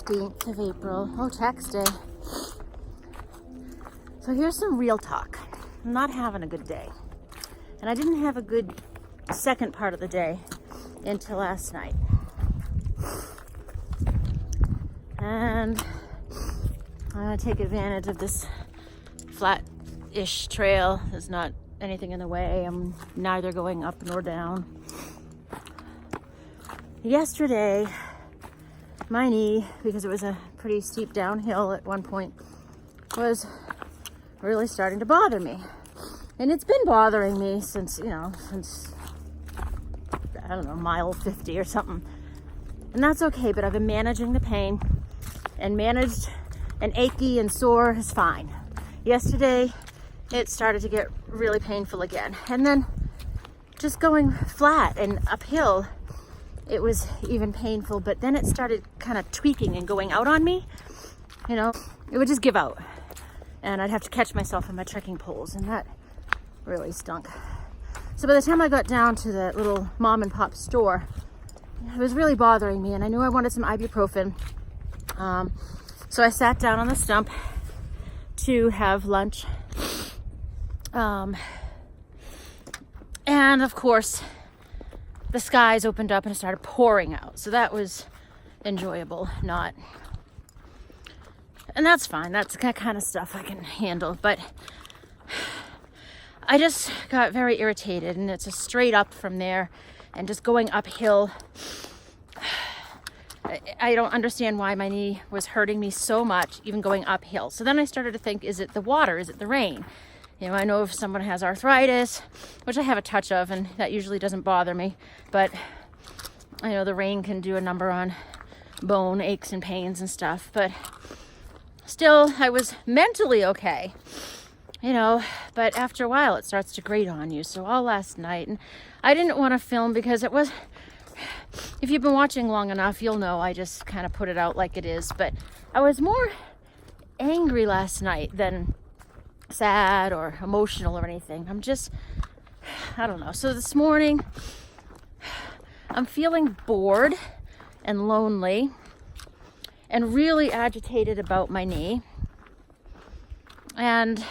15th of April. Oh, tax day. So here's some real talk. I'm not having a good day. And I didn't have a good second part of the day until last night. And I'm gonna take advantage of this flat-ish trail. There's not anything in the way. I'm neither going up nor down. Yesterday, my knee, because it was a pretty steep downhill at one point, was really starting to bother me. And it's been bothering me since, I don't know, mile 50 or something. And that's okay, but I've been managing the pain, and managed and achy and sore is fine. Yesterday, it started to get really painful again. And then just going flat and uphill, it was even painful, but then it started kind of tweaking and going out on me. It would just give out. And I'd have to catch myself in my trekking poles, and that really stunk. So by the time I got down to the little mom and pop store, it was really bothering me, and I knew I wanted some ibuprofen. So I sat down on the stump to have lunch. And of course, the skies opened up and it started pouring out. So that was enjoyable, and that's fine. That's the kind of stuff I can handle. But I just got very irritated, and it's a straight up from there and just going uphill. I don't understand why my knee was hurting me so much, even going uphill. So then I started to think, is it the water? Is it the rain? I know if someone has arthritis, which I have a touch of, and that usually doesn't bother me, but I know the rain can do a number on bone aches and pains and stuff. But still, I was mentally okay, but after a while it starts to grate on you. So all last night, and I didn't want to film because it was, if you've been watching long enough, you'll know I just kind of put it out like it is. But I was more angry last night than sad or emotional or anything. I don't know. So this morning, I'm feeling bored and lonely and really agitated about my knee. And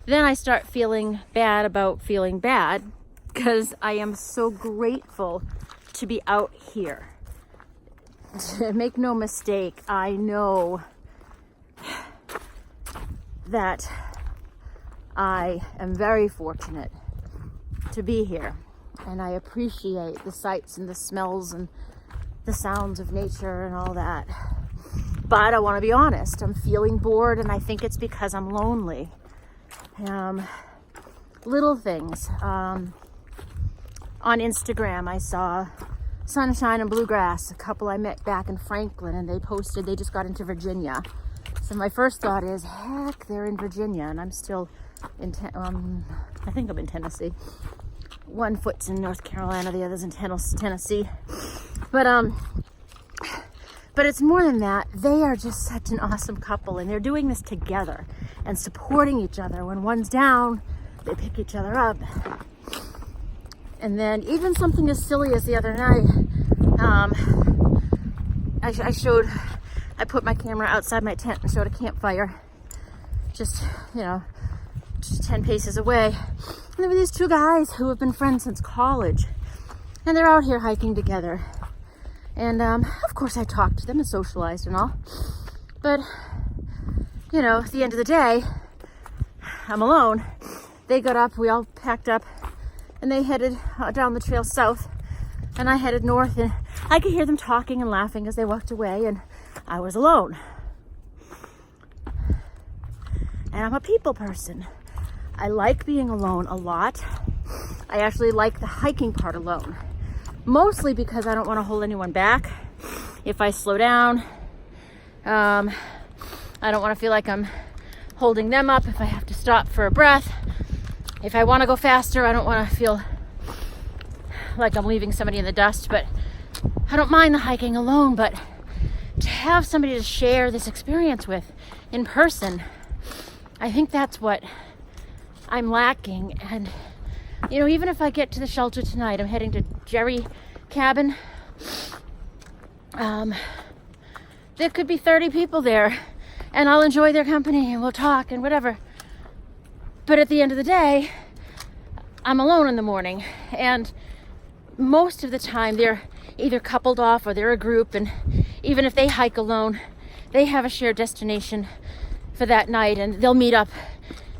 then I start feeling bad about feeling bad, because I am so grateful to be out here. Make no mistake, I know that I am very fortunate to be here, and I appreciate the sights and the smells and the sounds of nature and all that. But I want to be honest, I'm feeling bored, and I think it's because I'm lonely. Little things. On Instagram, I saw Sunshine and Bluegrass, a couple I met back in Franklin, and they posted they just got into Virginia. So my first thought is, heck, they're in Virginia, and I'm still in, I think I'm in Tennessee. One foot's in North Carolina, the other's in Tennessee. But it's more than that. They are just such an awesome couple, and they're doing this together and supporting each other. When one's down, they pick each other up. And then even something as silly as the other night, I put my camera outside my tent and showed a campfire just 10 paces away. And there were these two guys who have been friends since college, and they're out here hiking together. And of course I talked to them and socialized and all, but at the end of the day, I'm alone. They got up, we all packed up, and they headed down the trail south, and I headed north, and I could hear them talking and laughing as they walked away, and I was alone. And I'm a people person. I like being alone a lot. I actually like the hiking part alone, mostly because I don't want to hold anyone back. If I slow down, I don't want to feel like I'm holding them up. If I have to stop for a breath, if I want to go faster, I don't want to feel like I'm leaving somebody in the dust. But I don't mind the hiking alone, but to have somebody to share this experience with in person, I think that's what I'm lacking. And even if I get to the shelter tonight, I'm heading to Jerry Cabin. there could be 30 people there, and I'll enjoy their company and we'll talk and whatever. But at the end of the day, I'm alone in the morning, and most of the time they're either coupled off or they're a group, and even if they hike alone, they have a shared destination for that night, and they'll meet up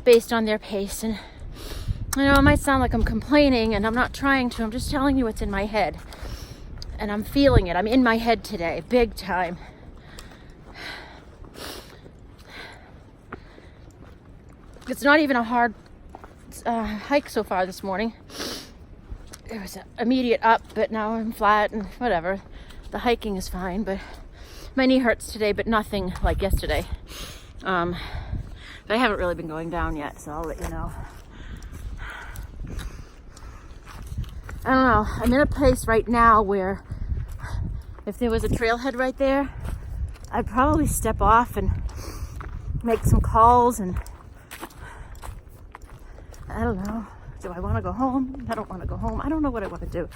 based on their pace. And I know it might sound like I'm complaining, and I'm not trying to. I'm just telling you what's in my head, and I'm feeling it. I'm in my head today, big time. It's not even a hard hike so far this morning. It was an immediate up, but now I'm flat and whatever. The hiking is fine, but my knee hurts today, but nothing like yesterday. But I haven't really been going down yet, so I'll let you know. I don't know. I'm in a place right now where if there was a trailhead right there, I'd probably step off and make some calls, and I don't know. Do I want to go home? I don't want to go home. I don't know what I want to do.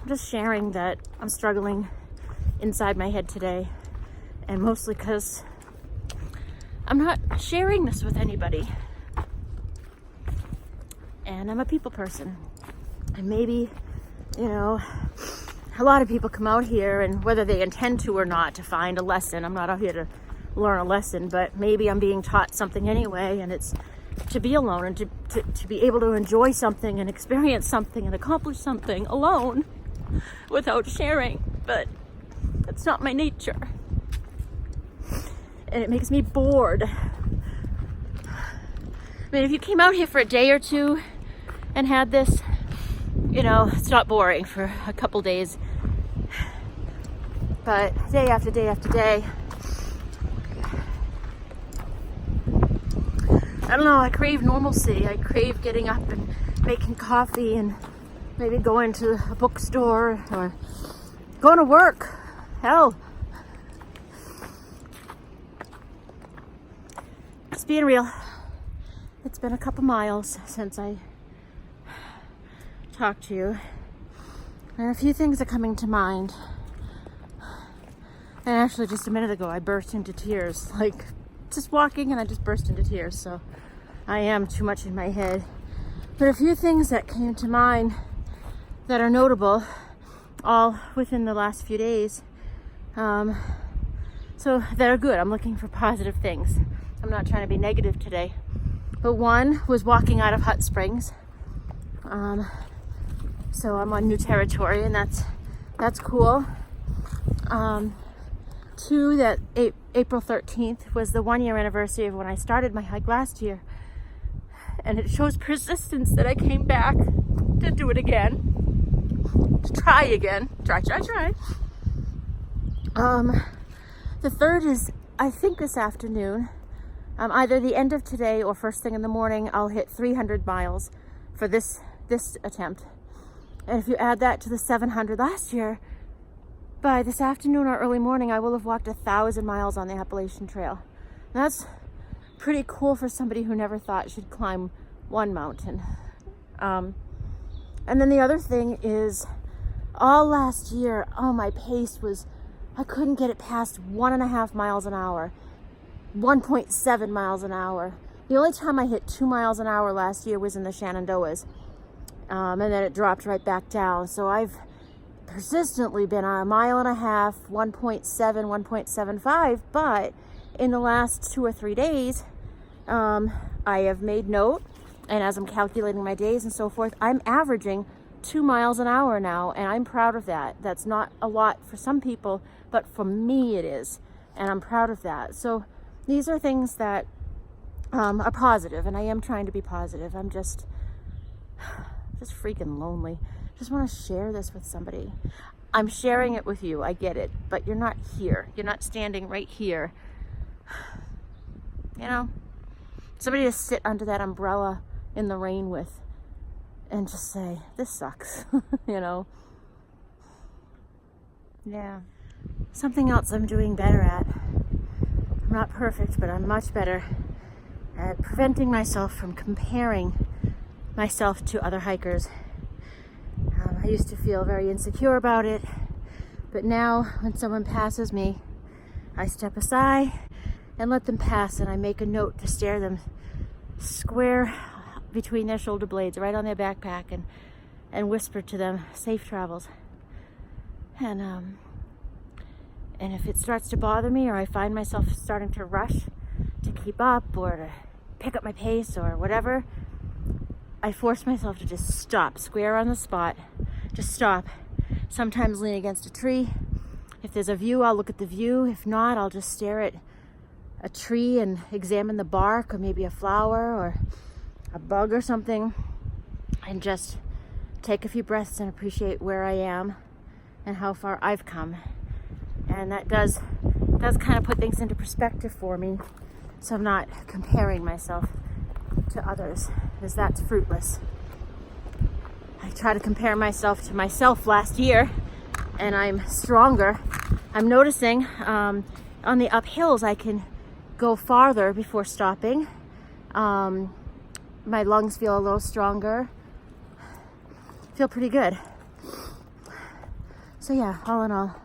I'm just sharing that I'm struggling inside my head today, and mostly because I'm not sharing this with anybody. And I'm a people person. And maybe, you know, a lot of people come out here, and whether they intend to or not, to find a lesson. I'm not out here to learn a lesson, but maybe I'm being taught something anyway, and it's to be alone and to be able to enjoy something and experience something and accomplish something alone without sharing. But that's not my nature, and it makes me bored. I mean, if you came out here for a day or two and had this, you know, it's not boring for a couple days, but day after day after day, I don't know, I crave normalcy. I crave getting up and making coffee and maybe going to a bookstore or going to work. Hell. Just being real. It's been a couple miles since I talked to you, and a few things are coming to mind. And actually just a minute ago I burst into tears, like just walking, and I just burst into tears. So I am too much in my head. But a few things that came to mind that are notable, all within the last few days, so that are good. I'm looking for positive things. I'm not trying to be negative today. But one was walking out of Hot Springs. So I'm on new territory, and that's cool. Two, that April 13th was the 1-year anniversary of when I started my hike last year. And it shows persistence that I came back to do it again, to try again, try. The third is, I think this afternoon, either the end of today or first thing in the morning, I'll hit 300 miles for this attempt. And if you add that to the 700 last year, by this afternoon or early morning, I will have walked 1,000 miles on the Appalachian Trail. And that's pretty cool for somebody who never thought she'd climb one mountain. And then the other thing is, all last year, my pace was, I couldn't get it past 1.5 miles an hour, 1.7 miles an hour. The only time I hit 2 miles an hour last year was in the Shenandoahs. And then it dropped right back down. So I've persistently been 1.5 miles, 1.7, 1.75, but in the last 2 or 3 days, I have made note, and as I'm calculating my days and so forth, I'm averaging 2 miles an hour now, and I'm proud of that. That's not a lot for some people, but for me it is, and I'm proud of that. So these are things that are positive, and I am trying to be positive. I'm just freaking lonely. Just want to share this with somebody. I'm sharing it with you, I get it, but you're not here. You're not standing right here. You know, somebody to sit under that umbrella in the rain with and just say, this sucks, you know. Yeah. Something else I'm doing better at. I'm not perfect, but I'm much better at preventing myself from comparing myself to other hikers. I used to feel very insecure about it, but now when someone passes me, I step aside and let them pass, and I make a note to stare them square between their shoulder blades, right on their backpack, and whisper to them, safe travels. And if it starts to bother me, or I find myself starting to rush to keep up or to pick up my pace or whatever, I force myself to just stop, square on the spot, just stop. Sometimes lean against a tree. If there's a view, I'll look at the view. If not, I'll just stare at a tree and examine the bark, or maybe a flower or a bug or something, and just take a few breaths and appreciate where I am and how far I've come. And that does kind of put things into perspective for me, so I'm not comparing myself to others, because that's fruitless. I try to compare myself to myself last year, and I'm stronger. I'm noticing on the uphills I can go farther before stopping. My lungs feel a little stronger. Feel pretty good. So yeah, all in all,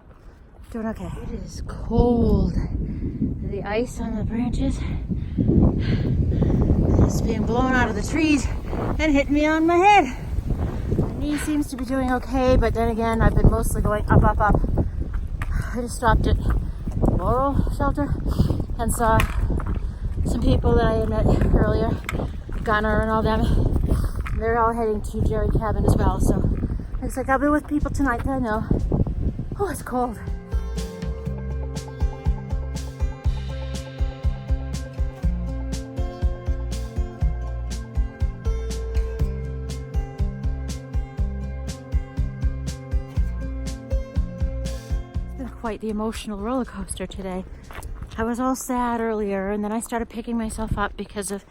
doing okay. It is cold. The ice on the branches is being blown out of the trees and hitting me on my head. My knee seems to be doing okay, but then again, I've been mostly going up, up, up. I just stopped at Laurel Shelter and saw some people that I had met earlier, Gunner and all them. They're all heading to Jerry Cabin as well, so looks like I'll be with people tonight that I know. Oh, it's cold. It's been quite the emotional roller coaster today. I was all sad earlier, and then I started picking myself up because of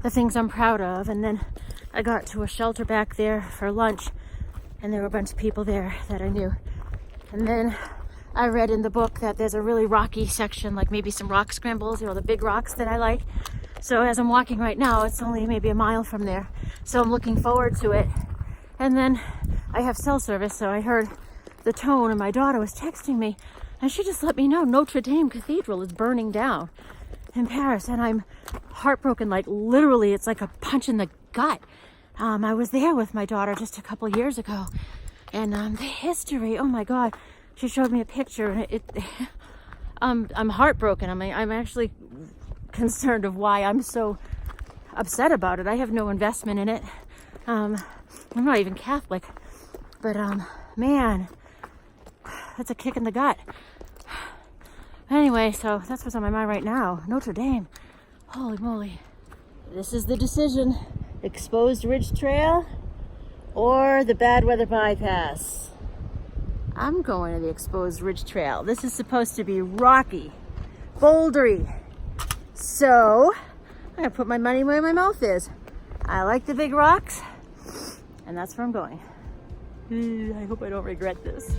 the things I'm proud of, and then I got to a shelter back there for lunch, and there were a bunch of people there that I knew. And then I read in the book that there's a really rocky section, like maybe some rock scrambles, the big rocks that I like. So as I'm walking right now, it's only maybe a mile from there. So I'm looking forward to it. And then I have cell service, so I heard the tone, and my daughter was texting me, and she just let me know Notre Dame Cathedral is burning down in Paris, and I'm heartbroken. Like literally, it's like a punch in the gut. I was there with my daughter just a couple years ago, and the history, oh my God, she showed me a picture. I'm heartbroken. I'm actually concerned of why I'm so upset about it. I have no investment in it. I'm not even Catholic, but man, that's a kick in the gut. Anyway, so that's what's on my mind right now. Notre Dame. Holy moly. This is the decision. Exposed Ridge Trail or the bad weather bypass. I'm going to the Exposed Ridge Trail. This is supposed to be rocky, bouldery. So I'm gonna put my money where my mouth is. I like the big rocks, and that's where I'm going. I hope I don't regret this.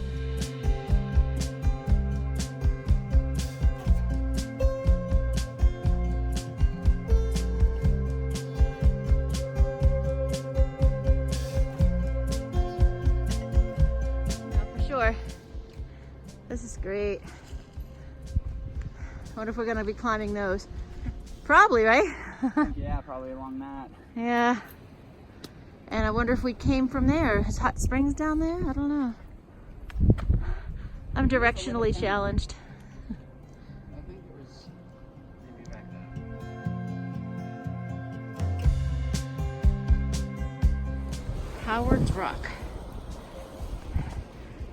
This is great. I wonder if we're gonna be climbing those. Probably, right? Yeah, probably along that. Yeah. And I wonder if we came from there. Is Hot Springs down there? I don't know. I'm directionally challenged. I think it was maybe back there. Howard's Rock.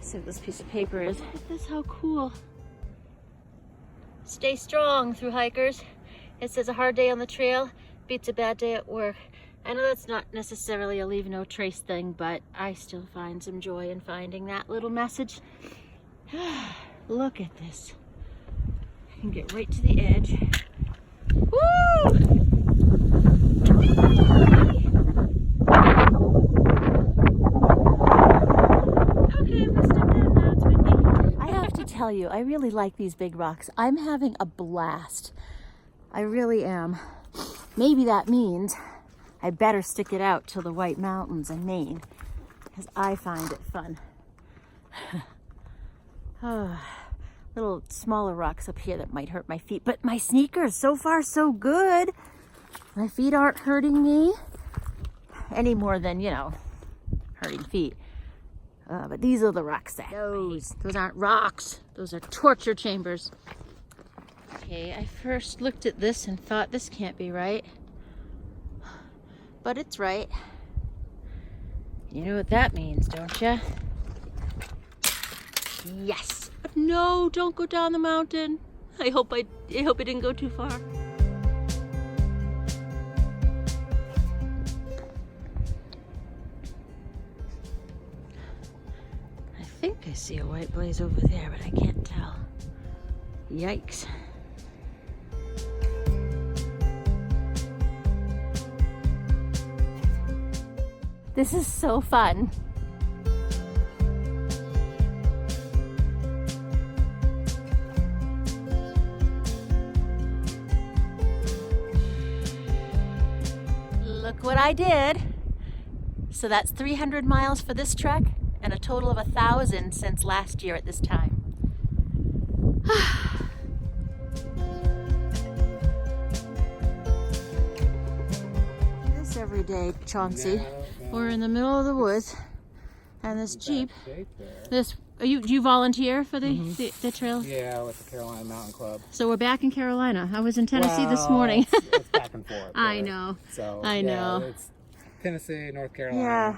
See what this piece of paper is. Look at this, how cool. Stay strong through hikers. It says a hard day on the trail beats a bad day at work. I know that's not necessarily a leave no trace thing, but I still find some joy in finding that little message. Look at this. I can get right to the edge. Woo! Okay, I'm gonna step down now. It's windy. I have to tell you, I really like these big rocks. I'm having a blast. I really am. Maybe that means I better stick it out till the White Mountains in Maine, because I find it fun. Oh, little smaller rocks up here that might hurt my feet. But my sneakers, so far so good. My feet aren't hurting me any more than, you know, hurting feet. But these are the rocks that those aren't rocks. Those are torture chambers. Okay, I first looked at this and thought this can't be right. But it's right. You know what that means, don't you? Yes. No, don't go down the mountain. I hope it didn't go too far. I think I see a white blaze over there, but I can't tell. Yikes. This is so fun. Look what I did. So that's 300 miles for this trek and a total of 1,000 since last year at this time. This every day, Chauncey. Yeah. We're in the middle of the woods, and this Jeep. This do you volunteer for the trail? Yeah, with the Carolina Mountain Club. So we're back in Carolina. I was in Tennessee this morning. It's back and forth. I know. So I know. It's Tennessee, North Carolina. Yeah.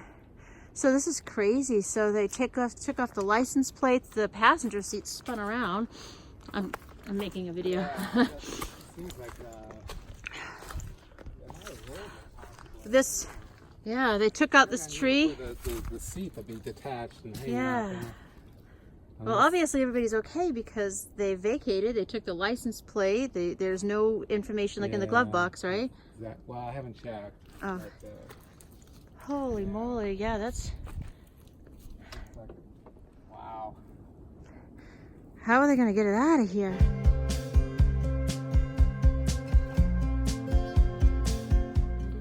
So this is crazy. So they took off the license plates. The passenger seat spun around. I'm making a video. Yeah, seems like This. Yeah, they took out this tree. The seat would be detached and hanging Yeah. out there. Well, obviously everybody's okay because they vacated. They took the license plate. There's no information like in the glove box, right? Well, I haven't checked. Oh. But, Holy moly! Yeah, that's. wow. How are they gonna get it out of here?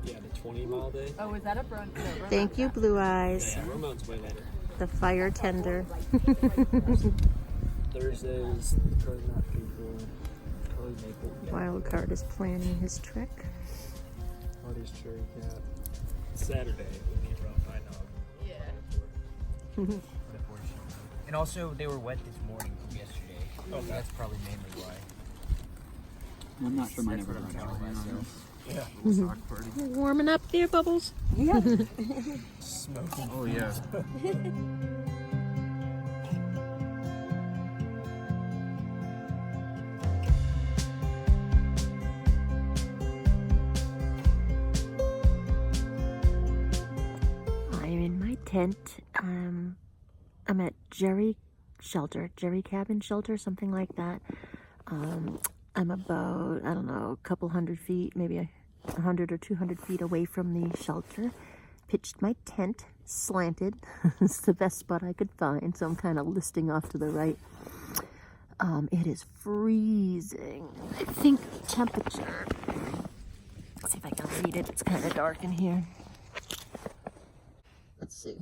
Yeah, the 20-mile day. Oh, is that a brunch? No, Thank you, Blue Eyes. Yeah, Romont's way later. The fire tender. Thursdays, Curly Not People, Curly Maple. Wildcard is planning his trek. Marty's Cherry Cat. Saturday, we need Round Pine Dog. Yeah. And also, they were wet this morning from yesterday. Okay. That's probably mainly why. I'm not sure mine That's ever what I'm got telling out. myself. Yeah, little sock party. Warming up there, Bubbles. Yeah. Smoking. Oh, yeah. I'm in my tent. I'm at Jerry Cabin Shelter, something like that. I'm about, I don't know, a couple hundred feet, maybe 100 or 200 feet away from the shelter. Pitched my tent, slanted. It's the best spot I could find, so I'm kind of listing off to the right. It is freezing. I think temperature, let's see if I can read it. It's kind of dark in here. Let's see.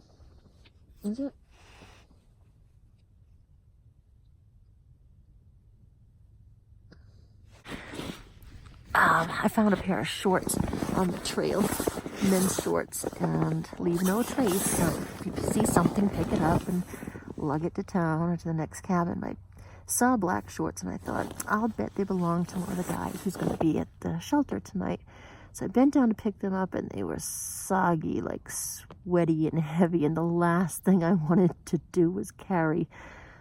Is it? I found a pair of shorts on the trail, men's shorts, and leave no trace. So if you see something, pick it up and lug it to town or to the next cabin. I saw black shorts and I thought, I'll bet they belong to one of the guys who's going to be at the shelter tonight. So I bent down to pick them up and they were soggy, like sweaty and heavy. And the last thing I wanted to do was carry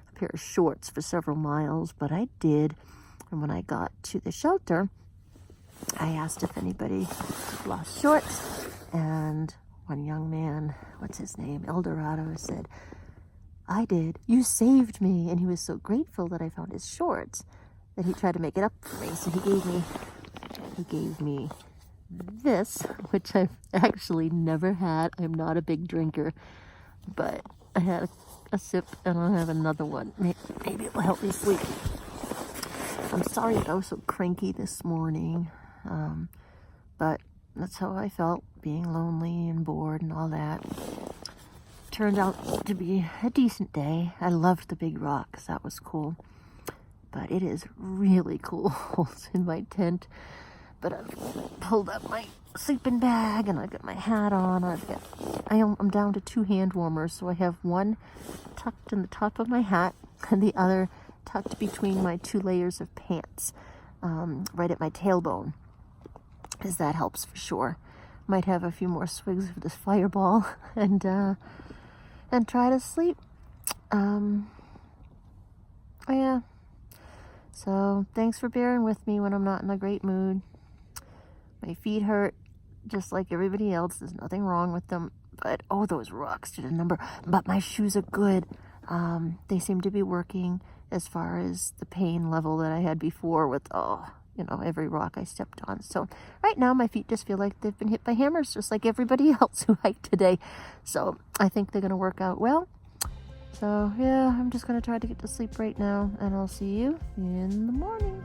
a pair of shorts for several miles, but I did. And when I got to the shelter, I asked if anybody lost shorts, and one young man, what's his name, Eldorado, said, I did. You saved me. And he was so grateful that I found his shorts that he tried to make it up for me. So he gave me this, which I've actually never had. I'm not a big drinker, but I had a sip and I'll have another one. Maybe it will help me sleep. I'm sorry that I was so cranky this morning. But that's how I felt, being lonely and bored and all that. Turned out to be a decent day. I loved the big rocks. That was cool. but it is really cold in my tent. But I've pulled up my sleeping bag and I've got my hat on. I'm down to 2 hand warmers, so I have one tucked in the top of my hat and the other tucked between my 2 layers of pants, right at my tailbone, as that helps for sure. Might have a few more swigs of this Fireball and try to sleep. Yeah. So thanks for bearing with me when I'm not in a great mood. My feet hurt just like everybody else. There's nothing wrong with them. But, oh, those rocks did a number. But my shoes are good. They seem to be working as far as the pain level that I had before with, every rock I stepped on. So right now my feet just feel like they've been hit by hammers, just like everybody else who hiked today. So I think they're going to work out well. So, yeah, I'm just going to try to get to sleep right now. And I'll see you in the morning.